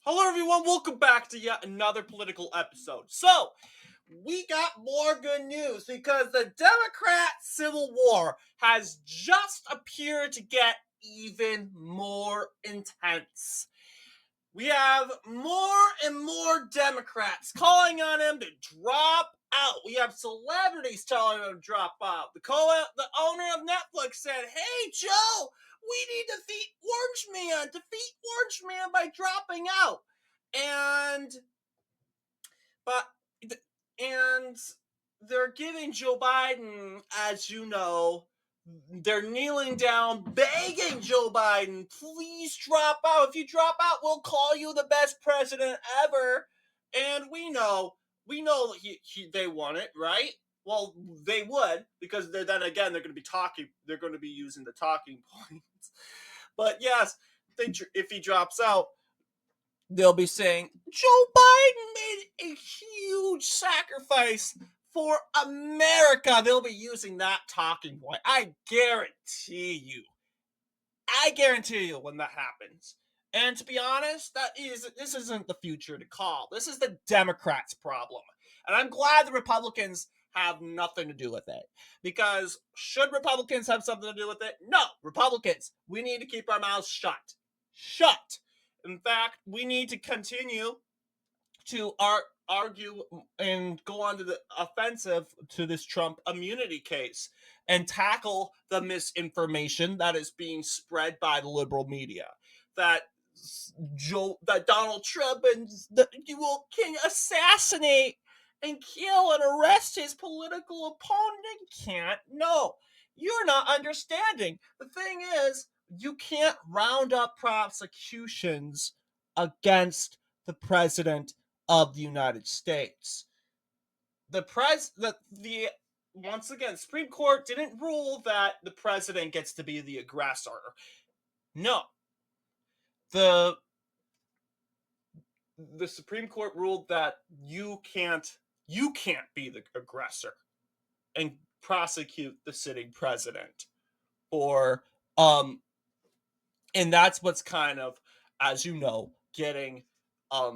Hello, everyone. Welcome back to yet another political episode. So, we got more good news because the Democrat Civil War has just appeared to get even more intense. We have more and more Democrats calling on him to drop out. We have celebrities telling him to drop out. The owner of Netflix said, "Hey, Joe, we need to defeat Orange Man by dropping out." And but and they're giving Joe Biden, as you know, they're kneeling down, begging Joe Biden, please drop out. If you drop out, we'll call you the best president ever. And we know they want it, right? Well, they would, because then again, they're going to be talking. They're going to be using the talking points. But yes, if he drops out, they'll be saying Joe Biden made a huge sacrifice for America. They'll be using that talking point. I guarantee you. When that happens. And to be honest, this isn't the future to call. This is the Democrats' problem. And I'm glad the Republicans have nothing to do with it. Because should Republicans have something to do with it? No. Republicans, we need to keep our mouths shut. Shut. In fact, we need to continue to argue and go on to the offensive to this Trump immunity case and tackle the misinformation that is being spread by the liberal media that Donald Trump can assassinate and kill and arrest his political opponent and can't. No, you're not understanding. The thing is, you can't round up prosecutions against the president of the United States. The once again, Supreme Court didn't rule that the president gets to be the aggressor. No. The Supreme Court ruled that you can't be the aggressor and prosecute the sitting president for and that's what's kind of, as you know, getting a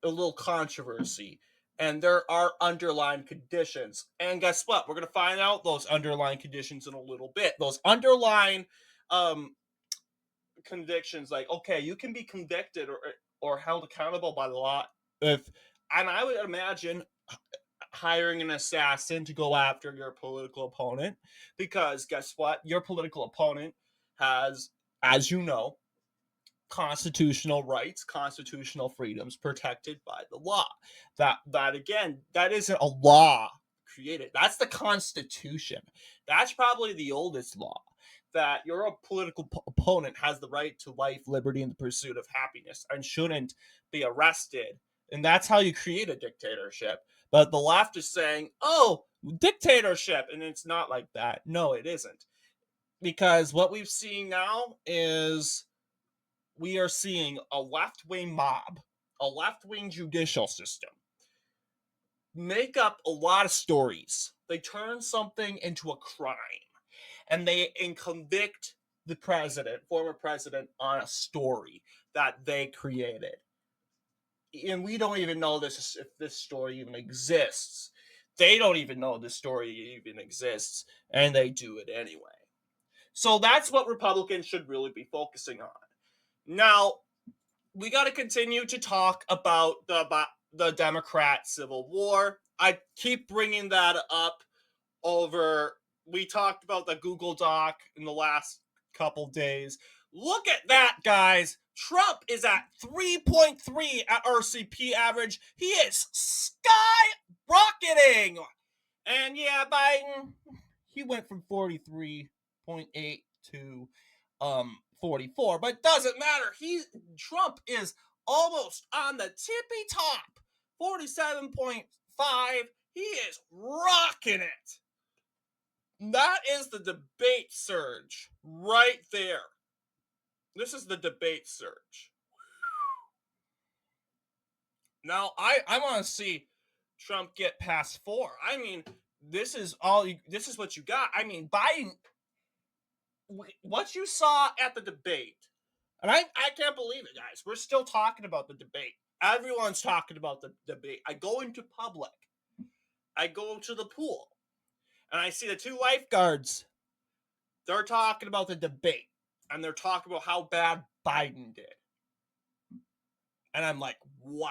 little controversy. And there are underlying conditions. And guess what? We're going to find out those underlying conditions in a little bit. Those underlying convictions, like, okay, you can be convicted or held accountable by the law and I would imagine hiring an assassin to go after your political opponent, because guess what? Your political opponent has, as you know, constitutional rights, constitutional freedoms protected by the law. That again, that isn't a law created. That's the Constitution. That's probably the oldest law. That your political opponent has the right to life, liberty, and the pursuit of happiness and shouldn't be arrested. And that's how you create a dictatorship. But the left is saying, oh, dictatorship. And it's not like that. No, it isn't. Because what we've seen now is we are seeing a left-wing mob, a left-wing judicial system make up a lot of stories. They turn something into a crime and they convict the former president, on a story that they created. And we don't even know if this story even exists. They don't even know this story even exists, and they do it anyway. So that's what Republicans should really be focusing on. Now, we got to continue to talk about the Democrat Civil War. I keep bringing that up over. We talked about the Google Doc in the last couple days. Look at that, guys. Trump is at 3.3 at RCP average. He is skyrocketing. And yeah, Biden, he went from 43.8 to 44, but it doesn't matter. Trump is almost on the tippy top, 47.5. He is rocking it. That is the debate surge right there. This is the debate surge. Now, I want to see Trump get past 4. I mean, this is what you got. I mean, Biden, what you saw at the debate, And I can't believe it, guys. We're still talking about the debate. Everyone's talking about the debate. I go into public. I go to the pool. And I see the two lifeguards. They're talking about the debate. And they're talking about how bad Biden did. And I'm like, wow.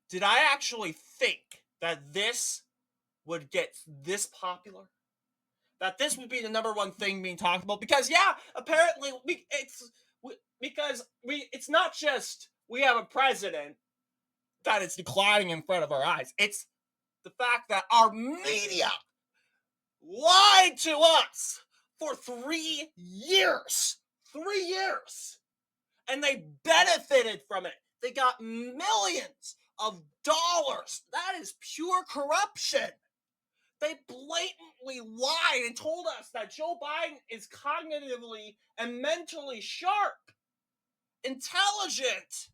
Did I actually think that this would get this popular? That this would be the number one thing being talked about? Because, yeah, apparently it's not just we have a president that is declining in front of our eyes. It's the fact that our media lied to us for 3 years. 3 years. And they benefited from it. They got millions of dollars. That is pure corruption. They blatantly lied and told us that Joe Biden is cognitively and mentally sharp, intelligent.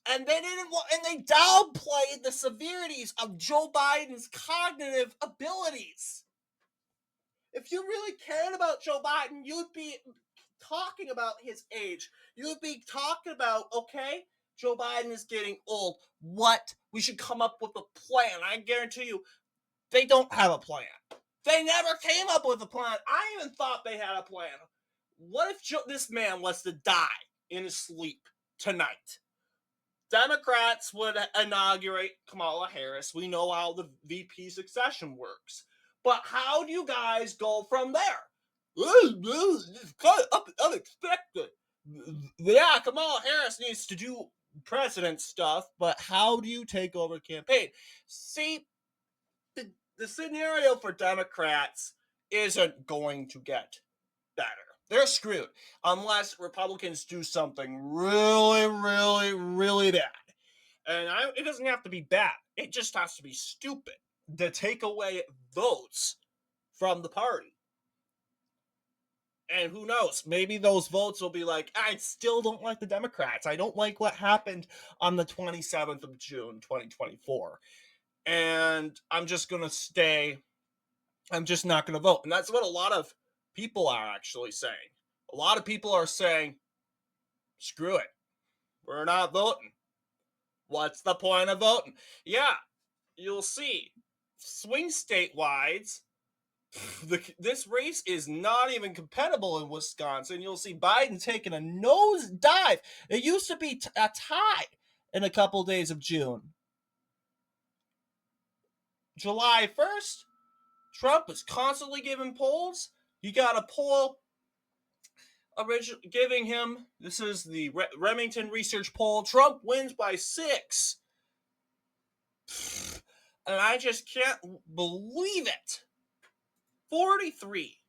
And they downplayed the severities of Joe Biden's cognitive abilities. If you really cared about Joe Biden, you'd be talking about his age. You'd be talking about, okay, Joe Biden is getting old. What? We should come up with a plan. I guarantee you, they don't have a plan. They never came up with a plan. I even thought they had a plan. What if this man was to die in his sleep tonight? Democrats would inaugurate Kamala Harris. We know how the VP succession works. But how do you guys go from there? Unexpected. Yeah, Kamala Harris needs to do president stuff, but how do you take over the campaign? See, the scenario for Democrats isn't going to get better. They're screwed unless Republicans do something really, really, really bad. And it doesn't have to be bad. It just has to be stupid to take away votes from the party. And who knows? Maybe those votes will be like, I still don't like the Democrats. I don't like what happened on the 27th of June, 2024. And I'm just going to stay. I'm just not going to vote. And that's what a lot of people are actually saying. A lot of people are saying, screw it. We're not voting. What's the point of voting? Yeah, you'll see. Swing statewide, this race is not even compatible in Wisconsin. You'll see Biden taking a nosedive. It used to be a tie in a couple days of June. July 1st, Trump is constantly giving polls. You got a poll giving him, this is the Remington Research poll, Trump wins by 6. And I just can't believe it. 43.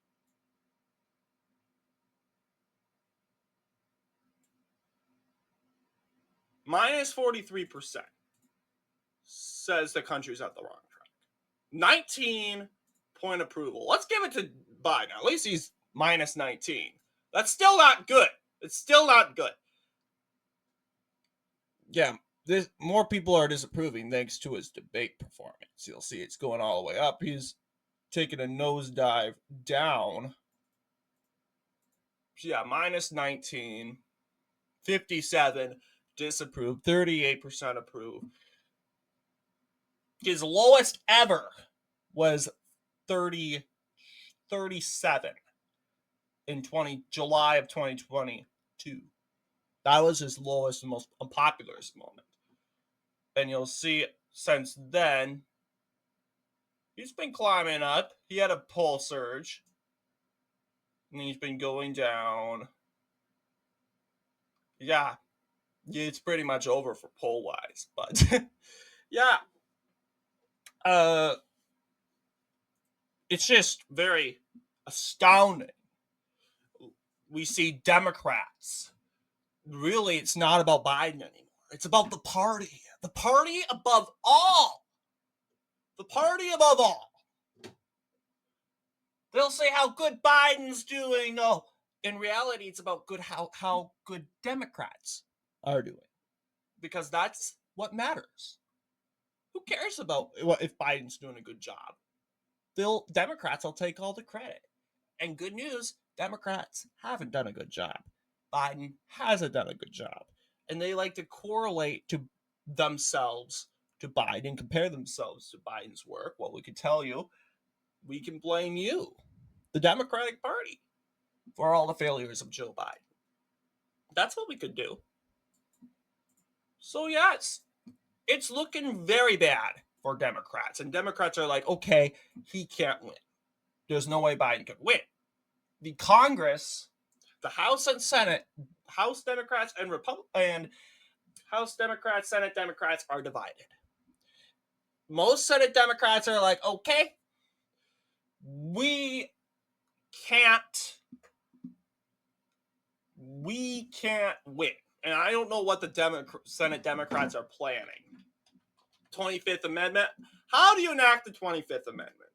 Minus 43% says the country's at the wrong track. 19 point approval. Let's give it to Biden. At least he's minus 19. That's still not good. It's still not good. Yeah, more people are disapproving thanks to his debate performance. You'll see it's going all the way up. He's taking a nosedive down. Yeah, minus 19. 57 disapprove. 38% approve. His lowest ever was 37 in July of 2022. That was his lowest and most unpopular moment. And you'll see since then, he's been climbing up. He had a poll surge. And he's been going down. Yeah, it's pretty much over for poll-wise. But, yeah. It's just very astounding. We see Democrats. Really, it's not about Biden anymore. It's about the party. The party above all. The party above all. They'll say how good Biden's doing. No, in reality, it's about how good Democrats are doing. Because that's what matters. Who cares about if Biden's doing a good job? Democrats will take all the credit. And good news, Democrats haven't done a good job. Biden hasn't done a good job. And they like to correlate to themselves to Biden, compare themselves to Biden's work. Well, we can tell you, we can blame you, the Democratic Party, for all the failures of Joe Biden. That's what we could do. So, yes, it's looking very bad for Democrats. And Democrats are like, okay, he can't win. There's no way Biden could win. The Congress, the House and Senate, House Democrats and House Democrats, Senate Democrats are divided. Most Senate Democrats are like, okay, we can't win. And I don't know what the Senate Democrats are planning. 25th Amendment. How do you enact the 25th Amendment?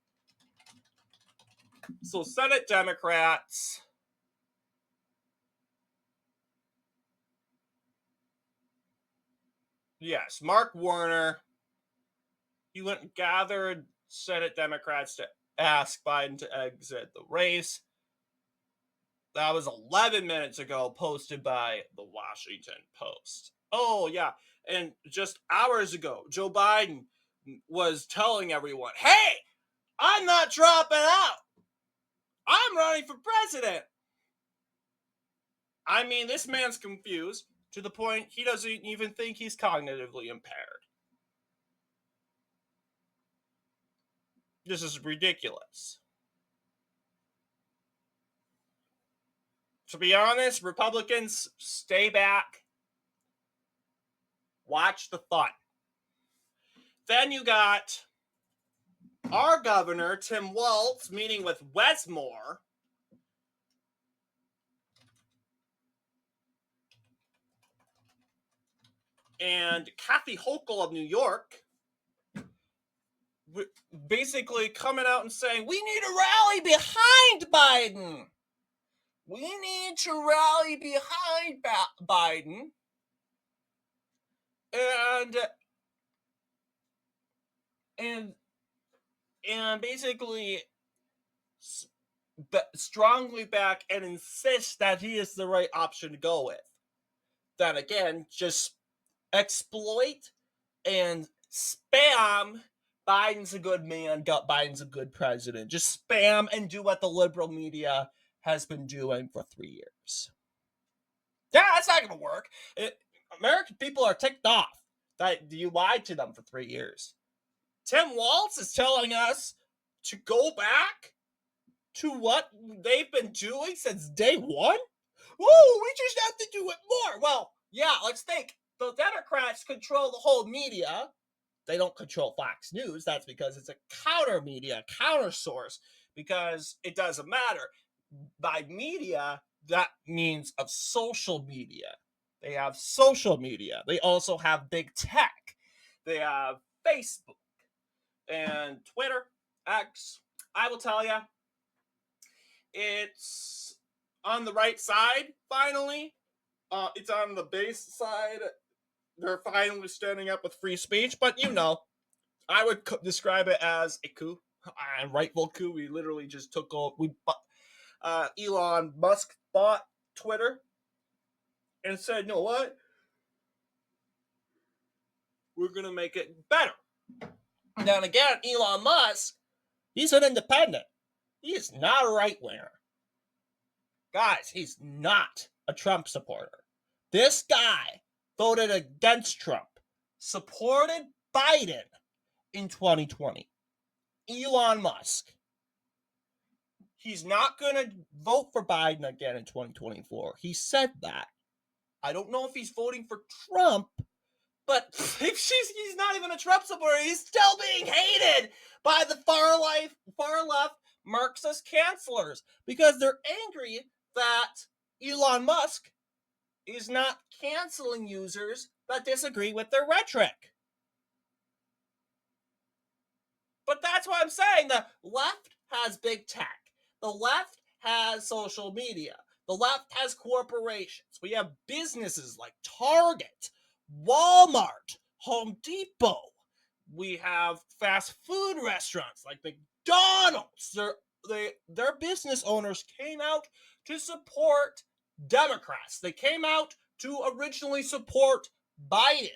So Senate Democrats, yes, Mark Warner, he went and gathered Senate Democrats to ask Biden to exit the race. That was 11 minutes ago, posted by the Washington Post. Oh, yeah. And just hours ago, Joe Biden was telling everyone, hey, I'm not dropping out. I'm running for president. I mean, this man's confused to the point he doesn't even think he's cognitively impaired. This is ridiculous. To be honest, Republicans, stay back. Watch the fun. Then you got our governor, Tim Walz, meeting with Westmore. And Kathy Hochul of New York, basically coming out and saying, we need to rally behind Biden. We need to rally behind Biden. And basically strongly back and insist that he is the right option to go with. Then again, just exploit and spam Biden's a good man, Biden's a good president. Just spam and do what the liberal media has been doing for 3 years. Yeah, that's not going to work. American people are ticked off that you lied to them for 3 years. Tim Walz is telling us to go back to what they've been doing since day one? Woo, we just have to do it more. Well, yeah, let's think. The Democrats control the whole media. They don't control Fox News. That's because it's a counter media, counter source, because it doesn't matter. By media, that means of social media. They have social media. They also have big tech. They have Facebook and Twitter, X. I will tell you, it's on the right side, finally. It's on the base side. They're finally standing up with free speech, but I would describe it as a coup, a rightful coup. We literally just took over. Elon Musk bought Twitter and said, you know what? We're going to make it better. Then again, Elon Musk, he's an independent. He is not a right-winger. Guys, he's not a Trump supporter. This guy voted against Trump, supported Biden in 2020. Elon Musk. He's not going to vote for Biden again in 2024. He said that. I don't know if he's voting for Trump, but if he's not even a Trump supporter, he's still being hated by the far left Marxist cancelers because they're angry that Elon Musk is not canceling users that disagree with their rhetoric. But that's what I'm saying. The left has big tech. The left has social media. The left has corporations. We have businesses like Target, Walmart, Home Depot. We have fast food restaurants like McDonald's. Their business owners came out to support Democrats. They came out to originally support Biden.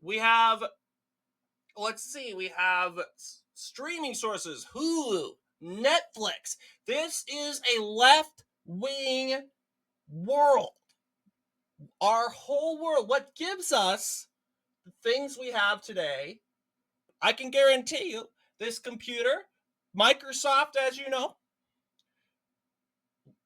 We have, let's see, we have streaming sources, Hulu, Netflix. This is a left-wing world. Our whole world, what gives us the things we have today, I can guarantee you, this computer, Microsoft, as you know,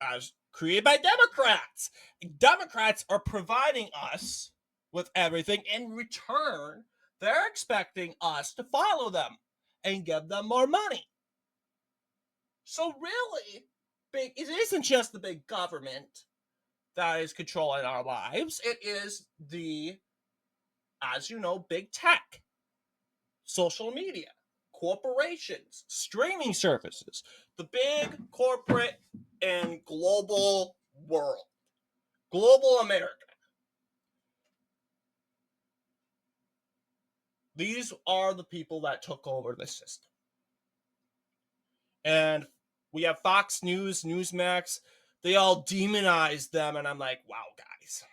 as created by Democrats. Democrats are providing us with everything. In return, they're expecting us to follow them and give them more money. So really, it isn't just the big government that is controlling our lives. It is the, as you know, big tech, social media, corporations, streaming services, the big corporate and global world, global America. These are the people that took over the system. And we have Fox News, Newsmax, they all demonize them, and I'm like, wow, guys,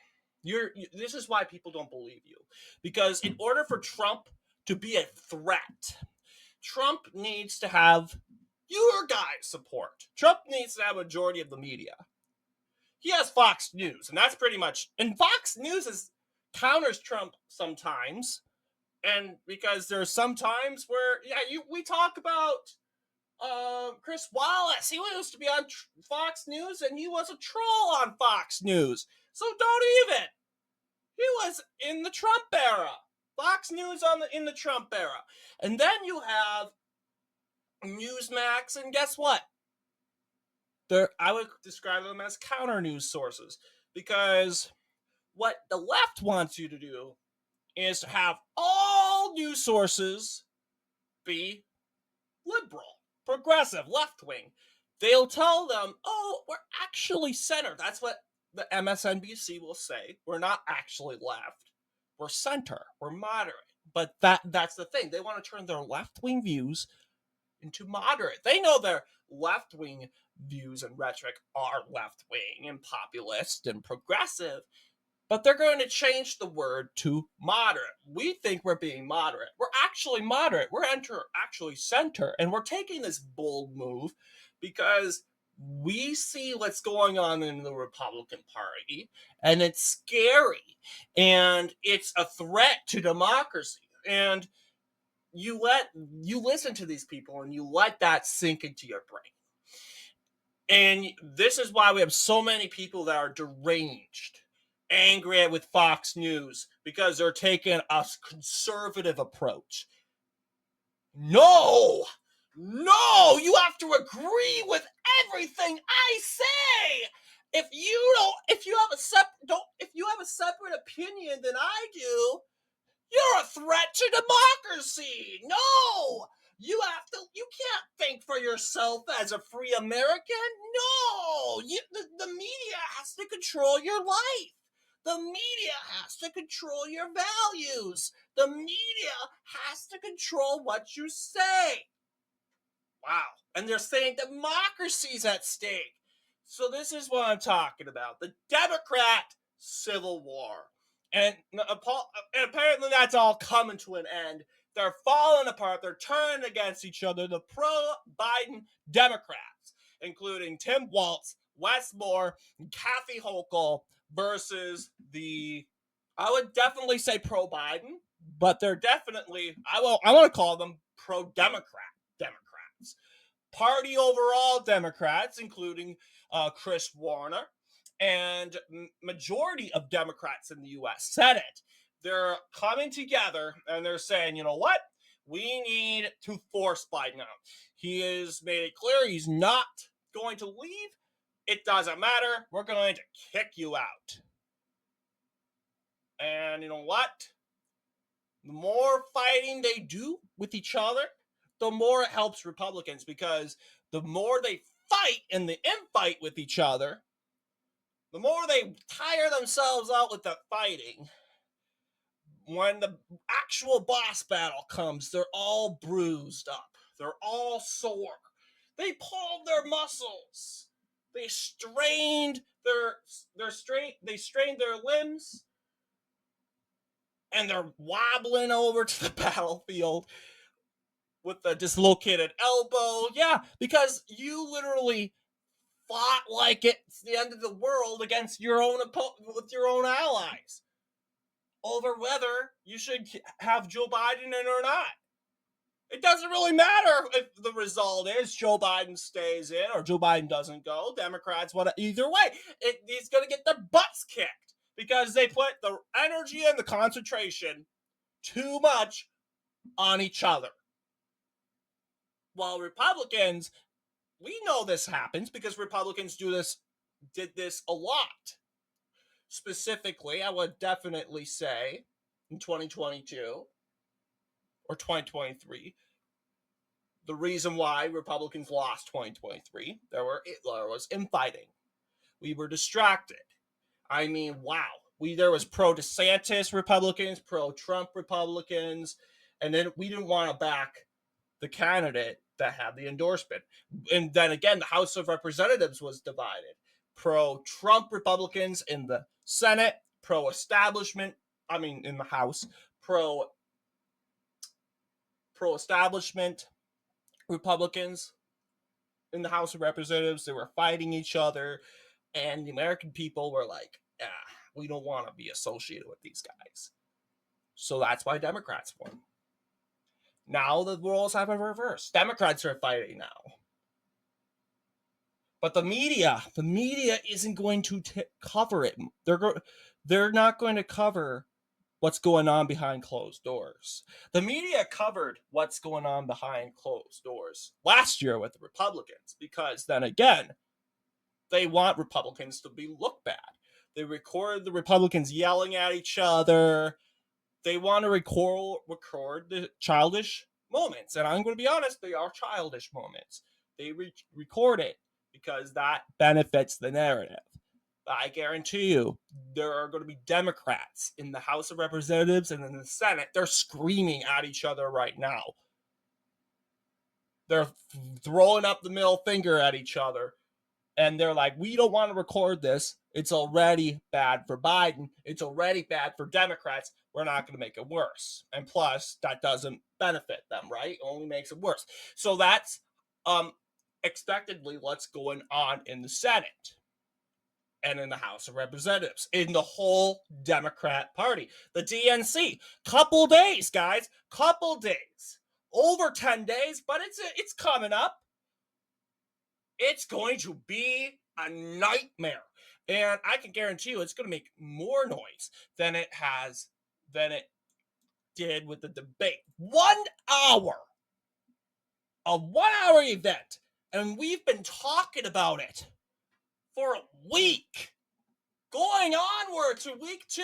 this is why people don't believe you. Because in order for Trump to be a threat, Trump needs to have your guys' support. Trump needs to have a majority of the media. He has Fox News, and that's pretty much, and Fox News counters Trump sometimes, and because there's some times where we talk about Chris Wallace. He used to be on Fox News, and he was a troll on Fox News. So don't even. He was in the Trump era. Fox News in the Trump era. And then you have Newsmax, and guess what? I would describe them as counter news sources, because what the left wants you to do is to have all news sources be liberal, progressive, left-wing. They'll tell them, oh, we're actually center. That's what the MSNBC will say. We're not actually left. We're center. We're moderate. But that's the thing. They want to turn their left-wing views into moderate. They know their left-wing views and rhetoric are left-wing and populist and progressive, but they're going to change the word to moderate. We think we're being moderate. We're actually moderate. We're actually center. And we're taking this bold move because we see what's going on in the Republican Party, and it's scary, and it's a threat to democracy. And you listen to these people, and you let that sink into your brain. And this is why we have so many people that are deranged, angry with Fox News, because they're taking a conservative approach. No, you have to agree with everything I say. If you have a separate opinion than I do, you're a threat to democracy. No, you can't think for yourself as a free American. No, the media has to control your life. The media has to control your values. The media has to control what you say. Wow. And they're saying democracy's at stake. So this is what I'm talking about. The Democrat Civil War. And apparently that's all coming to an end. They're falling apart. They're turning against each other. The pro-Biden Democrats, including Tim Walz, Wes Moore, and Kathy Hochul, versus I would definitely say pro-Biden, but they're definitely, I want to call them pro-Democrat Democrats. Party overall Democrats, including Chris Warner, and majority of Democrats in the U.S. Senate. They're coming together and they're saying, you know what? We need to force Biden out. He has made it clear he's not going to leave. It doesn't matter. We're going to kick you out. And you know what? The more fighting they do with each other, the more it helps Republicans, because the more they fight in the infight with each other, the more they tire themselves out with the fighting. When the actual boss battle comes, they're all bruised up. They're all sore. They pulled their muscles. They strained they strained their limbs, and they're wobbling over to the battlefield with a dislocated elbow. Yeah, because you literally fought like it's the end of the world against your own with your own allies over whether you should have Joe Biden in or not. It doesn't really matter if the result is Joe Biden stays in or Joe Biden doesn't go. Democrats want either way. He's going to get their butts kicked because they put the energy and the concentration too much on each other. While Republicans, we know this happens because Republicans did this a lot. Specifically, I would definitely say in 2022 or 2023, the reason why Republicans lost 2023, there was infighting. We were distracted. I mean, wow. There was pro DeSantis Republicans, pro Trump Republicans, and then we didn't want to back the candidate that had the endorsement. And then again, the House of Representatives was divided. Pro Trump Republicans in the Senate, pro establishment, in the House, pro establishment Republicans in the House of Representatives. They were fighting each other, and the American people were like, we don't want to be associated with these guys. So that's why Democrats won. Now the roles have been reversed. Democrats are fighting now. But the media isn't going to cover it. They're not going to cover what's going on behind closed doors. The media covered what's going on behind closed doors last year with the Republicans because then again, they want Republicans to look bad. They record the Republicans yelling at each other. They want to record the childish moments. And I'm going to be honest, they are childish moments. They record it because that benefits the narrative. I guarantee you, there are going to be Democrats in the House of Representatives and in the Senate. They're screaming at each other right now. They're throwing up the middle finger at each other. And they're like, we don't want to record this. It's already bad for Biden. It's already bad for Democrats. We're not going to make it worse. And plus, that doesn't benefit them, right? It only makes it worse. So that's expectedly what's going on in the Senate and in the House of Representatives, in the whole Democrat Party. The DNC, couple days, guys, couple days. Over 10 days, but it's coming up. It's going to be a nightmare. And I can guarantee you it's going to make more noise than it did with the debate. 1 hour. A 1 hour event. And we've been talking about it for a week. Going onward to week 2.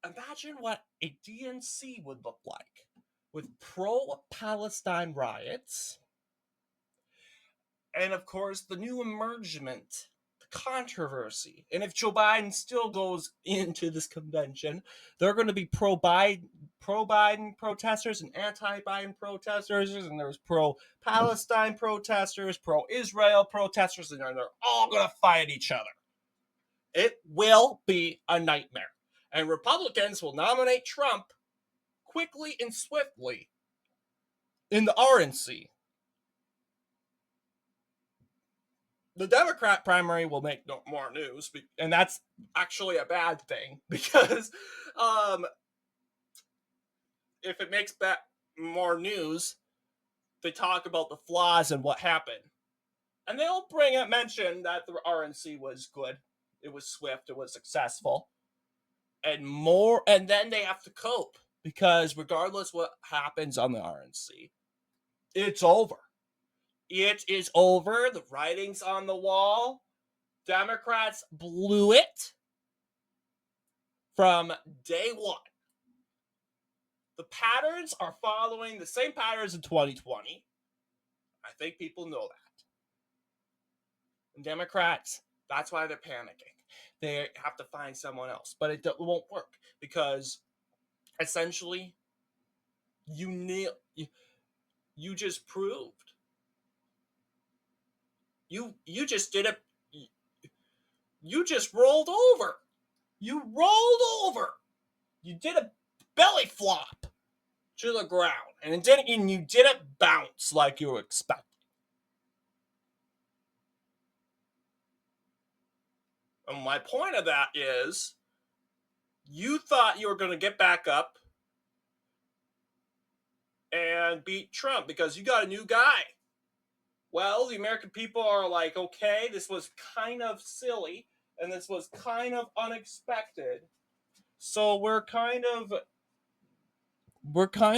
Imagine what a DNC would look like with pro-Palestine riots. And of course, the new emergement, the controversy. And if Joe Biden still goes into this convention, there are going to be pro-Biden protesters and anti-Biden protesters, and there's pro-Palestine protesters, pro-Israel protesters, and they're all going to fight each other. It will be a nightmare. And Republicans will nominate Trump quickly and swiftly in the RNC. The Democrat primary will make no more news, and that's actually a bad thing because if it makes more news, they talk about the flaws and what happened. And they'll mention that the RNC was good. It was swift. It was successful. And then they have to cope because regardless what happens on the RNC, it's over. It is over. The writing's on the wall. Democrats blew it from day one. The patterns are following the same patterns in 2020. I think people know that. And Democrats, that's why they're panicking. They have to find someone else. But it won't work because essentially you just proved You just did it. You just rolled over. You rolled over. You did a belly flop to the ground, and you didn't bounce like you were expecting. And my point of that is, you thought you were going to get back up and beat Trump because you got a new guy. Well, the American people are like, okay, this was kind of silly and this was kind of unexpected. So we're kind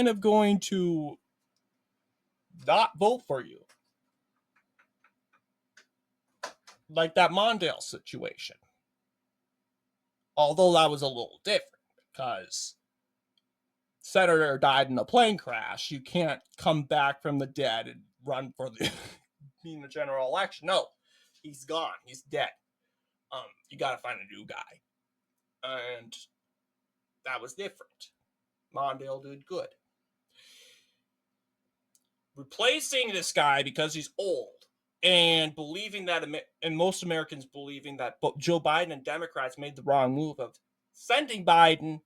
of going to not vote for you. Like that Mondale situation. Although that was a little different because senator died in a plane crash. You can't come back from the dead and run for the being the general election. No, he's gone. He's dead. You got to find a new guy, and that was different. Mondale did good. Replacing this guy because he's old and believing that, and most Americans believing that Joe Biden and Democrats made the wrong move of sending Biden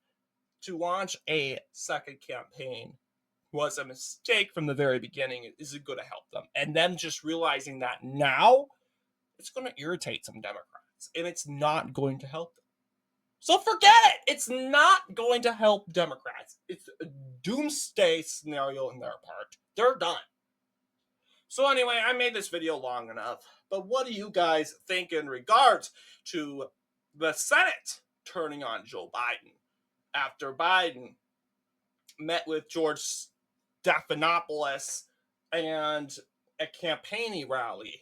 to launch a second campaign was a mistake from the very beginning. It isn't going to help them. And them just realizing that now, it's going to irritate some Democrats, and it's not going to help them. So forget it. It's not going to help Democrats. It's a doomsday scenario in their part. They're done. So anyway, I made this video long enough, but what do you guys think in regards to the Senate turning on Joe Biden after Biden met with George Stephanopoulos and a campaigning rally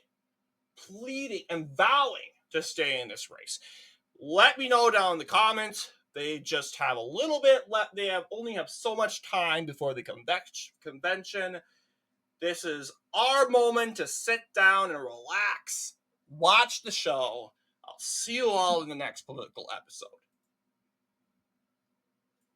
pleading and vowing to stay in this race? Let me know down in the comments. They just have a little bit left. They only have so much time before the convention. This is our moment to sit down and relax, watch the show. I'll see you all in the next political episode.